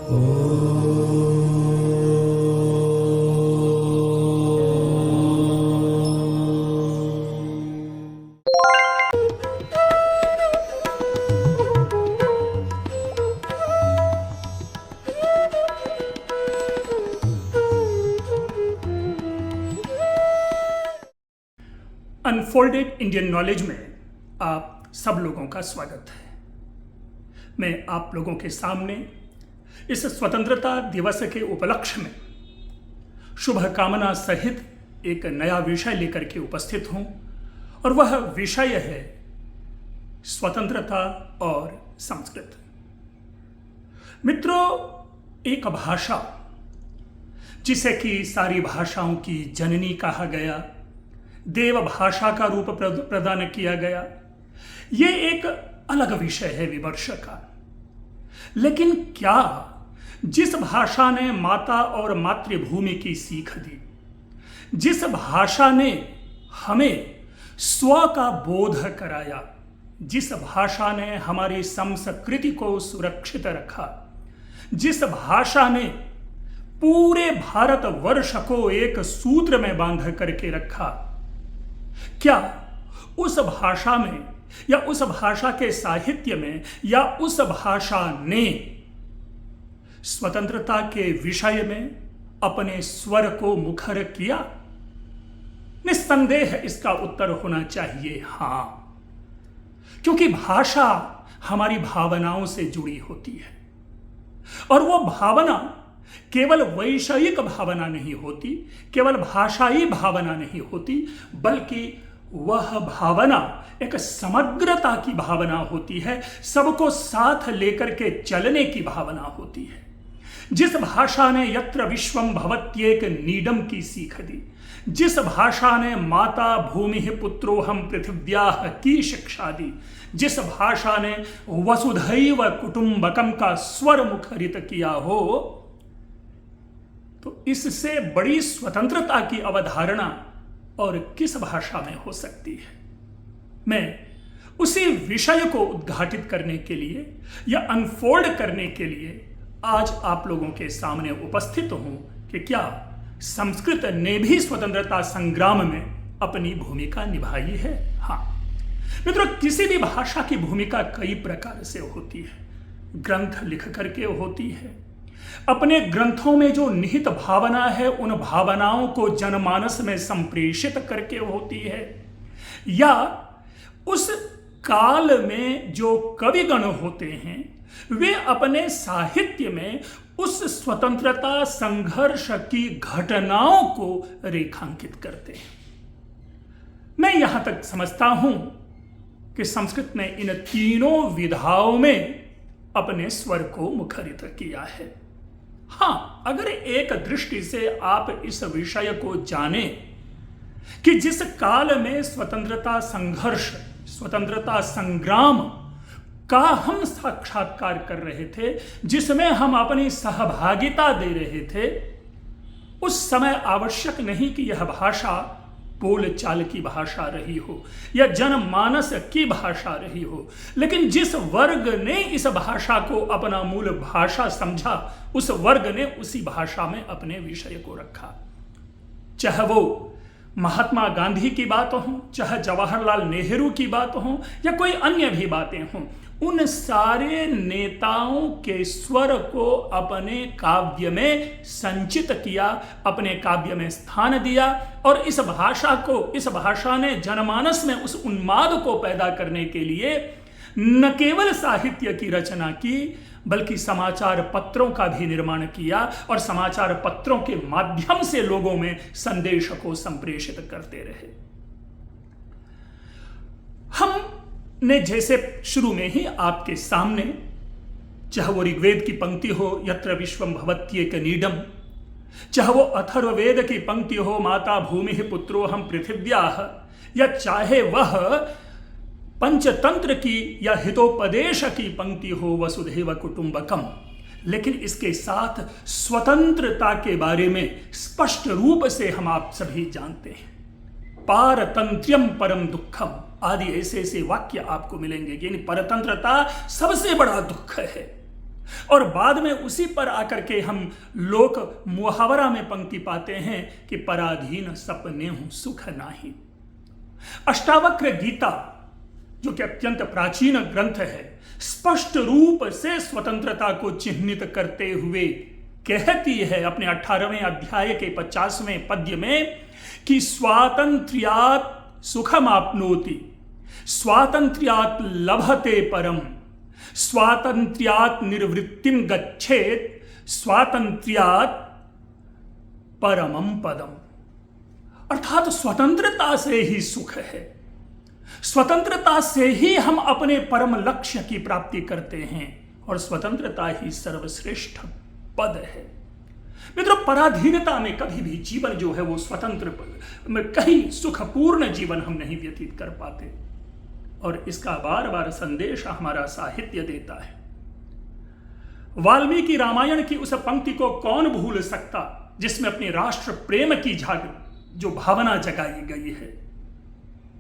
Unfolded Indian knowledge में आप सब लोगों का स्वागत है। मैं आप लोगों के सामने इस स्वतंत्रता दिवस के उपलक्ष्य में शुभकामना सहित एक नया विषय लेकर के उपस्थित हूं और वह विषय है स्वतंत्रता और संस्कृत। मित्रों, एक भाषा जिसे कि सारी भाषाओं की जननी कहा गया, देव भाषा का रूप प्रदान किया गया, ये एक अलग विषय है विमर्श का। लेकिन क्या जिस भाषा ने माता और मातृभूमि की सीख दी, जिस भाषा ने हमें स्व का बोध कराया, जिस भाषा ने हमारी संस्कृति को सुरक्षित रखा, जिस भाषा ने पूरे भारतवर्ष को एक सूत्र में बांध करके रखा, क्या उस भाषा में या उस भाषा के साहित्य में या उस भाषा ने स्वतंत्रता के विषय में अपने स्वर को मुखर किया? निस्संदेह इसका उत्तर होना चाहिए हां, क्योंकि भाषा हमारी भावनाओं से जुड़ी होती है और वो भावना केवल वैषयिक भावना नहीं होती, केवल भाषाई भावना नहीं होती, बल्कि वह भावना एक समग्रता की भावना होती है, सबको साथ लेकर के चलने की भावना होती है। जिस भाषा ने यत्र विश्वम भवत्येक नीडम की सीख दी, जिस भाषा ने माता भूमि पुत्रोहम पृथिव्याः की शिक्षा दी, जिस भाषा ने वसुधैव कुटुंबकम का स्वर मुखरित किया हो, तो इससे बड़ी स्वतंत्रता की अवधारणा और किस भाषा में हो सकती है। मैं उसी विषय को उद्घाटित करने के लिए या अनफोल्ड करने के लिए आज आप लोगों के सामने उपस्थित हूं कि क्या संस्कृत ने भी स्वतंत्रता संग्राम में अपनी भूमिका निभाई है। हाँ मित्रों, किसी भी भाषा की भूमिका कई प्रकार से होती है। ग्रंथ लिख करके होती है, अपने ग्रंथों में जो निहित भावना है उन भावनाओं को जनमानस में संप्रेषित करके होती है, या उस काल में जो कविगण होते हैं वे अपने साहित्य में उस स्वतंत्रता संघर्ष की घटनाओं को रेखांकित करते हैं। मैं यहां तक समझता हूं कि संस्कृत ने इन तीनों विधाओं में अपने स्वर को मुखरित किया है। हां, अगर एक दृष्टि से आप इस विषय को जाने कि जिस काल में स्वतंत्रता संघर्ष, स्वतंत्रता संग्राम का हम साक्षात्कार कर रहे थे, जिसमें हम अपनी सहभागिता दे रहे थे, उस समय आवश्यक नहीं कि यह भाषा बोलचाल की भाषा रही हो या जनमानस की भाषा रही हो, लेकिन जिस वर्ग ने इस भाषा को अपना मूल भाषा समझा, उस वर्ग ने उसी भाषा में अपने विषय को रखा। चाहे वो महात्मा गांधी की बात हो, चाहे जवाहरलाल नेहरू की बात हो या कोई अन्य भी बातें हों, उन सारे नेताओं के स्वर को अपने काव्य में संचित किया, अपने काव्य में स्थान दिया और इस भाषा ने जनमानस में उस उन्माद को पैदा करने के लिए न केवल साहित्य की रचना की, बल्कि समाचार पत्रों का भी निर्माण किया और समाचार पत्रों के माध्यम से लोगों में संदेश को संप्रेषित करते रहे। हमने जैसे शुरू में ही आपके सामने, चाहे वो ऋग्वेद की पंक्ति हो यत्र विश्वम भवत्येक नीडम, चाहे वो अथर्ववेद की पंक्ति हो माता भूमि पुत्रोहम पृथिव्याः, या चाहे वह पंचतंत्र की या हितोपदेश की पंक्ति हो वसुधैव कुटुंबकम, लेकिन इसके साथ स्वतंत्रता के बारे में स्पष्ट रूप से हम आप सभी जानते हैं। पारतंत्र्यम परम दुखम आदि ऐसे ऐसे वाक्य आपको मिलेंगे। यानी परतंत्रता सबसे बड़ा दुख है। और बाद में उसी पर आकर के हम लोक मुहावरा में पंक्ति पाते हैं कि पराधीन सपने हूं सुख नाही। अष्टावक्र गीता, जो कि अत्यंत प्राचीन ग्रंथ है, स्पष्ट रूप से स्वतंत्रता को चिह्नित करते हुए कहती है अपने 18वें अध्याय के 50वें पद्य में कि स्वातंत्र्यात् सुखमाप्नोति, स्वातंत्र्यात् लभते परम, स्वातंत्र्यात् निर्वृत्तिम गच्छेत, स्वातंत्र्यात् परमम पदम। अर्थात स्वतंत्रता से ही सुख है, स्वतंत्रता से ही हम अपने परम लक्ष्य की प्राप्ति करते हैं और स्वतंत्रता ही सर्वश्रेष्ठ पद है। मित्रों, पराधीनता में कभी भी जीवन जो है वो स्वतंत्र में कहीं सुखपूर्ण जीवन हम नहीं व्यतीत कर पाते, और इसका बार बार संदेश हमारा साहित्य देता है। वाल्मीकि रामायण की उस पंक्ति को कौन भूल सकता जिसमें अपने राष्ट्र प्रेम की जो भावना जगाई गई है।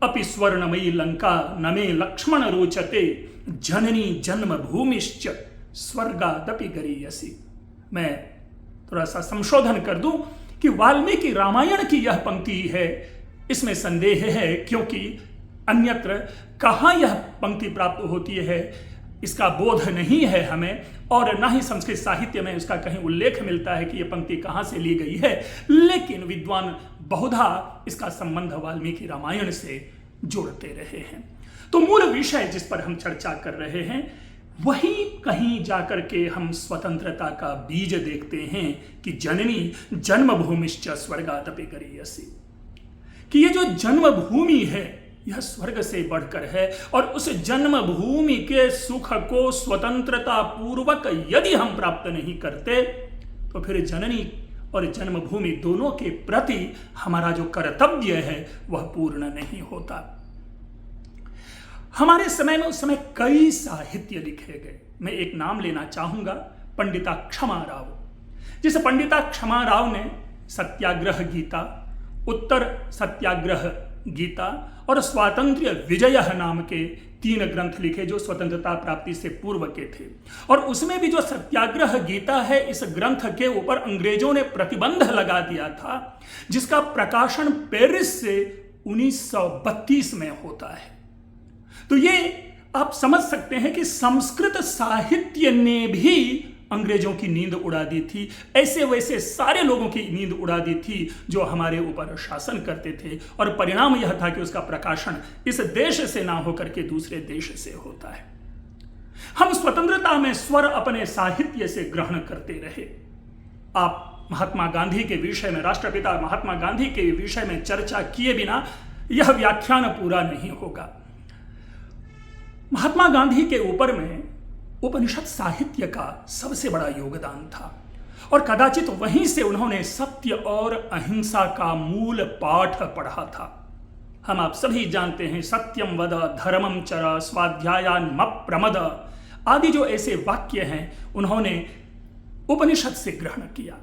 अपि स्वर्णमयी लंका नमे लक्ष्मण रोचते, जननी जन्म भूमिश्च स्वर्गादपि गरीयसी। मैं थोड़ा सा संशोधन कर दूं कि वाल्मीकि रामायण की यह पंक्ति है, इसमें संदेह है, क्योंकि अन्यत्र कहाँ यह पंक्ति प्राप्त होती है इसका बोध नहीं है हमें, और न ही संस्कृत साहित्य में उसका कहीं उल्लेख मिलता है कि यह पंक्ति कहाँ से ली गई है। लेकिन विद्वान बहुधा इसका संबंध वाल्मीकि रामायण से जोड़ते रहे हैं। तो मूल विषय जिस पर हम चर्चा कर रहे हैं वही कहीं जाकर के हम स्वतंत्रता का बीज देखते हैं कि जननी जन्मभूमिश्च स्वर्गादपि गरीयसी, कि ये जो जन्मभूमि है यह स्वर्ग से बढ़कर है, और उस जन्मभूमि के सुख को स्वतंत्रता पूर्वक यदि हम प्राप्त नहीं करते तो फिर जननी और जन्मभूमि दोनों के प्रति हमारा जो कर्तव्य है वह पूर्ण नहीं होता। हमारे समय में उस समय कई साहित्य लिखे गए। मैं एक नाम लेना चाहूंगा, पंडिता क्षमा राव। जिस पंडिता क्षमा राव ने सत्याग्रह गीता, उत्तर सत्याग्रह गीता और स्वातंत्र्य विजय नाम के 3 ग्रंथ लिखे जो स्वतंत्रता प्राप्ति से पूर्व के थे। और उसमें भी जो सत्याग्रह गीता है, इस ग्रंथ के ऊपर अंग्रेजों ने प्रतिबंध लगा दिया था, जिसका प्रकाशन पेरिस से 1932 में होता है। तो ये आप समझ सकते हैं कि संस्कृत साहित्य ने भी अंग्रेजों की नींद उड़ा दी थी, ऐसे वैसे सारे लोगों की नींद उड़ा दी थी जो हमारे ऊपर शासन करते थे, और परिणाम यह था कि उसका प्रकाशन इस देश से ना होकर के दूसरे देश से होता है। हम स्वतंत्रता में स्वर अपने साहित्य से ग्रहण करते रहे। आप महात्मा गांधी के विषय में, राष्ट्रपिता महात्मा गांधी के विषय में चर्चा किए बिना यह व्याख्यान पूरा नहीं होगा। महात्मा गांधी के ऊपर में उपनिषद साहित्य का सबसे बड़ा योगदान था, और कदाचित वहीं से उन्होंने सत्य और अहिंसा का मूल पाठ पढ़ा था। हम आप सभी जानते हैं, सत्यम वद धर्मम चर स्वाध्यायान मप्रमद आदि जो ऐसे वाक्य हैं उन्होंने उपनिषद से ग्रहण किया।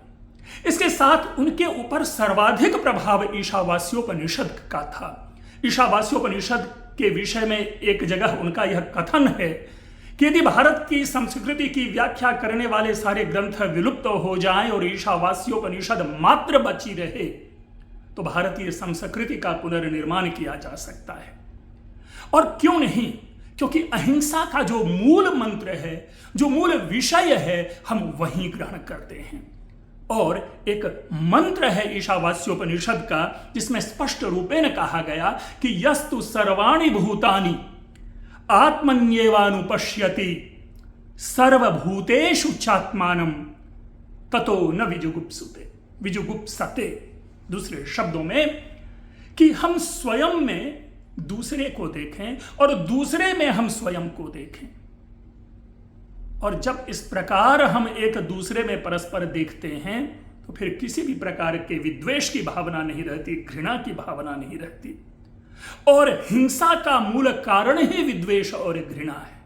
इसके साथ उनके ऊपर सर्वाधिक प्रभाव ईशावास्योपनिषद का था। ईशावास्योपनिषद के विषय में एक जगह उनका यह कथन है कि यदि भारत की संस्कृति की व्याख्या करने वाले सारे ग्रंथ विलुप्त हो जाएं और ईशावास्योपनिषद मात्र बची रहे तो भारतीय संस्कृति का पुनर्निर्माण किया जा सकता है। और क्यों नहीं, क्योंकि अहिंसा का जो मूल मंत्र है, जो मूल विषय है, हम वही ग्रहण करते हैं। और एक मंत्र है ईशावास्योपनिषद का जिसमें स्पष्ट रूपेण कहा गया कि यस्तु सर्वाणि भूतानि आत्मन्येवानुपश्यति सर्वभूतेषु चात्मानं ततो न विजुगुप्सते। दूसरे शब्दों में कि हम स्वयं में दूसरे को देखें और दूसरे में हम स्वयं को देखें। और जब इस प्रकार हम एक दूसरे में परस्पर देखते हैं तो फिर किसी भी प्रकार के विद्वेष की भावना नहीं रहती, घृणा की भावना नहीं रहती, और हिंसा का मूल कारण ही विद्वेष और घृणा है।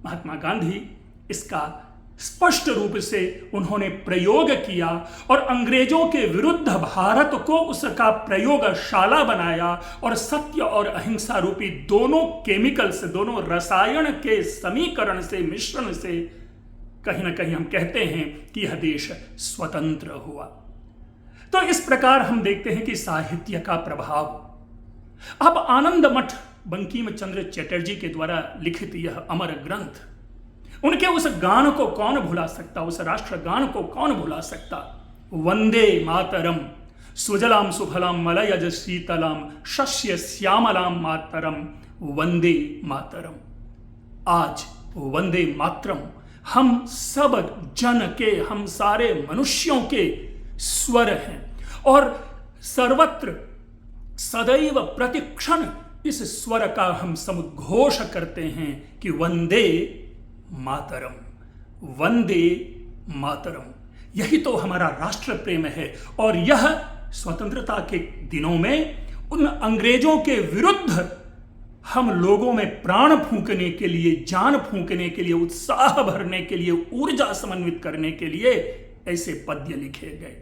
महात्मा गांधी इसका स्पष्ट रूप से उन्होंने प्रयोग किया और अंग्रेजों के विरुद्ध भारत को उसका प्रयोगशाला बनाया और सत्य और अहिंसा रूपी दोनों केमिकल से, दोनों रसायन के समीकरण से, मिश्रण से कहीं ना कहीं हम कहते हैं कि यह देश स्वतंत्र हुआ। तो इस प्रकार हम देखते हैं कि साहित्य का प्रभाव। अब आनंद मठ बंकिम चंद्र चटर्जी के द्वारा लिखित यह अमर ग्रंथ, उनके उस गान को कौन भुला सकता, उस राष्ट्र गान को कौन भुला सकता। वंदे मातरम सुजलाम सुफलाम मलयज शीतलाम शस्य श्यामलाम मातरम वंदे मातरम। आज वंदे मातरम हम सब जन के, हम सारे मनुष्यों के स्वर हैं और सर्वत्र सदैव प्रतिक्षण इस स्वर का हम समुद्घोष करते हैं कि वंदे मातरम, वंदे मातरम। यही तो हमारा राष्ट्र प्रेम है। और यह स्वतंत्रता के दिनों में उन अंग्रेजों के विरुद्ध हम लोगों में प्राण फूंकने के लिए, जान फूंकने के लिए, उत्साह भरने के लिए, ऊर्जा समन्वित करने के लिए ऐसे पद्य लिखे गए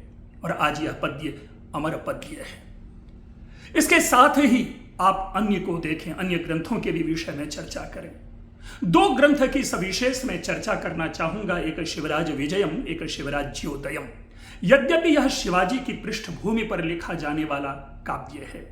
और आज यह पद्य अमर पद्य है। इसके साथ ही आप अन्य को देखें, अन्य ग्रंथों के भी विषय में चर्चा करें। दो ग्रंथ की सविशेष में चर्चा करना चाहूंगा, एक शिवराज विजयम, एक शिवराज्योदयम। यद्यपि यह शिवाजी की पृष्ठभूमि पर लिखा जाने वाला काव्य है,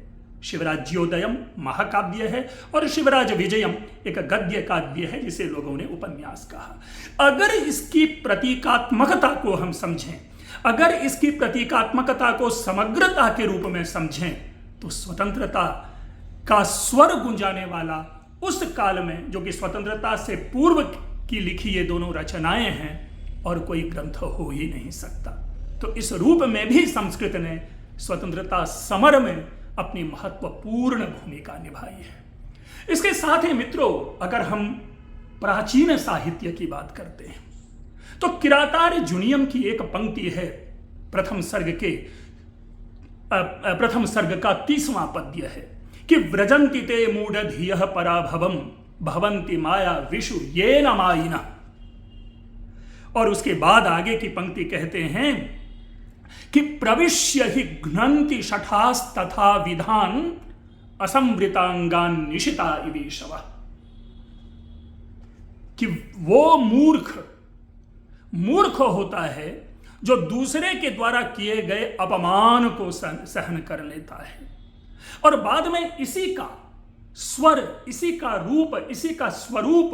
शिवराज्योदयम महाकाव्य है और शिवराज विजयम एक गद्य काव्य है जिसे लोगों ने उपन्यास कहा। अगर इसकी प्रतीकात्मकता को हम समझें, अगर इसकी प्रतीकात्मकता को समग्रता के रूप में समझें, तो स्वतंत्रता का स्वर गुंजाने वाला उस काल में, जो कि स्वतंत्रता से पूर्व की लिखी ये दोनों रचनाएं हैं, और कोई ग्रंथ हो ही नहीं सकता। तो इस रूप में भी संस्कृत ने स्वतंत्रता समर में अपनी महत्वपूर्ण भूमिका निभाई है। इसके साथ ही मित्रों, अगर हम प्राचीन साहित्य की बात करते हैं तो किरातार्य जुनियम की एक पंक्ति है, प्रथम सर्ग का 30वां पद्य है कि व्रजन्ति ते मूढ़ धियः पराभवम भवन्ति माया विषु येन मायिनः। और उसके बाद आगे की पंक्ति कहते हैं कि प्रविश्य ही घ्नन्ति शठास तथा विधान असंवृतांगान निशिता इवेशव। कि वो मूर्ख होता है जो दूसरे के द्वारा किए गए अपमान को सहन कर लेता है और बाद में इसी का स्वर, इसी का रूप, इसी का स्वरूप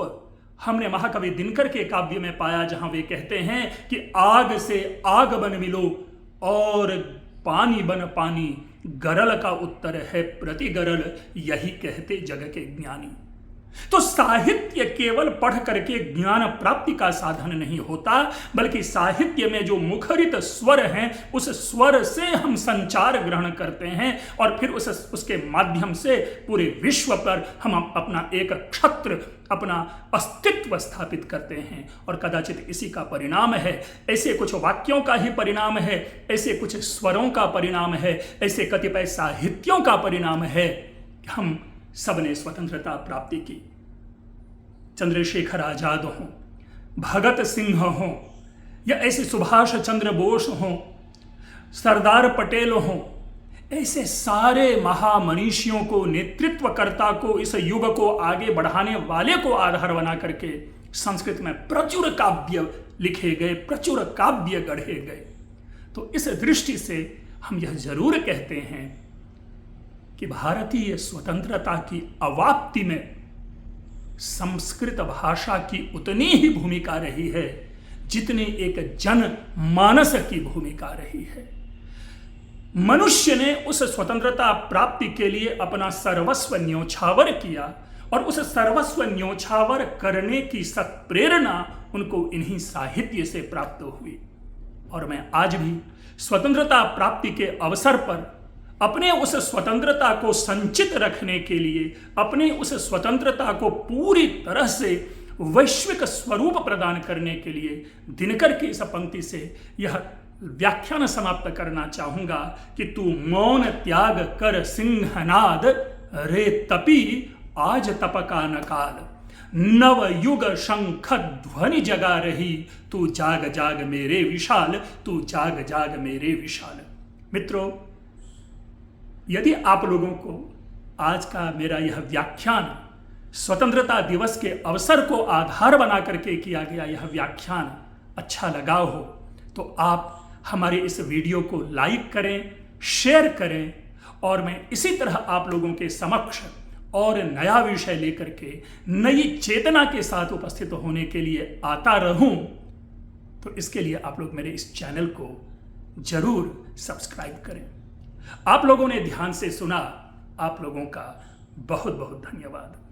हमने महाकवि दिनकर के काव्य में पाया, जहां वे कहते हैं कि आग से आग बन मिलो और पानी बन पानी, गरल का उत्तर है प्रति गरल, यही कहते जग के ज्ञानी। तो साहित्य केवल पढ़ करके ज्ञान प्राप्ति का साधन नहीं होता, बल्कि साहित्य में जो मुखरित स्वर हैं उस स्वर से हम संचार ग्रहण करते हैं और फिर उसके माध्यम से पूरे विश्व पर हम अपना एक क्षत्र, अपना अस्तित्व स्थापित करते हैं। और कदाचित इसी का परिणाम है, ऐसे कुछ वाक्यों का ही परिणाम है, ऐसे कुछ स्वरों का परिणाम है, ऐसे कतिपय साहित्यों का परिणाम है कि हम सबने स्वतंत्रता प्राप्ति की। चंद्रशेखर आजाद हों, भगत सिंह हों, या ऐसे सुभाष चंद्र बोस हों, सरदार पटेल हों, ऐसे सारे महामनीषियों को, नेतृत्वकर्ता को, इस युग को आगे बढ़ाने वाले को आधार बना करके संस्कृत में प्रचुर काव्य लिखे गए, प्रचुर काव्य गढ़े गए। तो इस दृष्टि से हम यह जरूर कहते हैं कि भारतीय स्वतंत्रता की अवाप्ति में संस्कृत भाषा की उतनी ही भूमिका रही है जितनी एक जनमानस की भूमिका रही है। मनुष्य ने उस स्वतंत्रता प्राप्ति के लिए अपना सर्वस्व न्योछावर किया और उस सर्वस्व न्योछावर करने की सत्प्रेरणा उनको इन्हीं साहित्य से प्राप्त हुई। और मैं आज भी स्वतंत्रता प्राप्ति के अवसर पर अपने उस स्वतंत्रता को संचित रखने के लिए, अपने उस स्वतंत्रता को पूरी तरह से वैश्विक स्वरूप प्रदान करने के लिए दिनकर की इस पंक्ति से यह व्याख्यान समाप्त करना चाहूंगा कि तू मौन त्याग कर सिंहनाद रे तपी आज तप का न काल। नवयुग शंख ध्वनि जगा रही, तू जाग जाग मेरे विशाल, तू जाग जाग मेरे विशाल। मित्रों, यदि आप लोगों को आज का मेरा यह व्याख्यान, स्वतंत्रता दिवस के अवसर को आधार बना करके किया गया यह व्याख्यान अच्छा लगा हो, तो आप हमारे इस वीडियो को लाइक करें, शेयर करें, और मैं इसी तरह आप लोगों के समक्ष और नया विषय लेकर के नई चेतना के साथ उपस्थित होने के लिए आता रहूं। तो इसके लिए आप लोग मेरे इस चैनल को जरूर सब्सक्राइब करें। आप लोगों ने ध्यान से सुना, आप लोगों का बहुत बहुत धन्यवाद।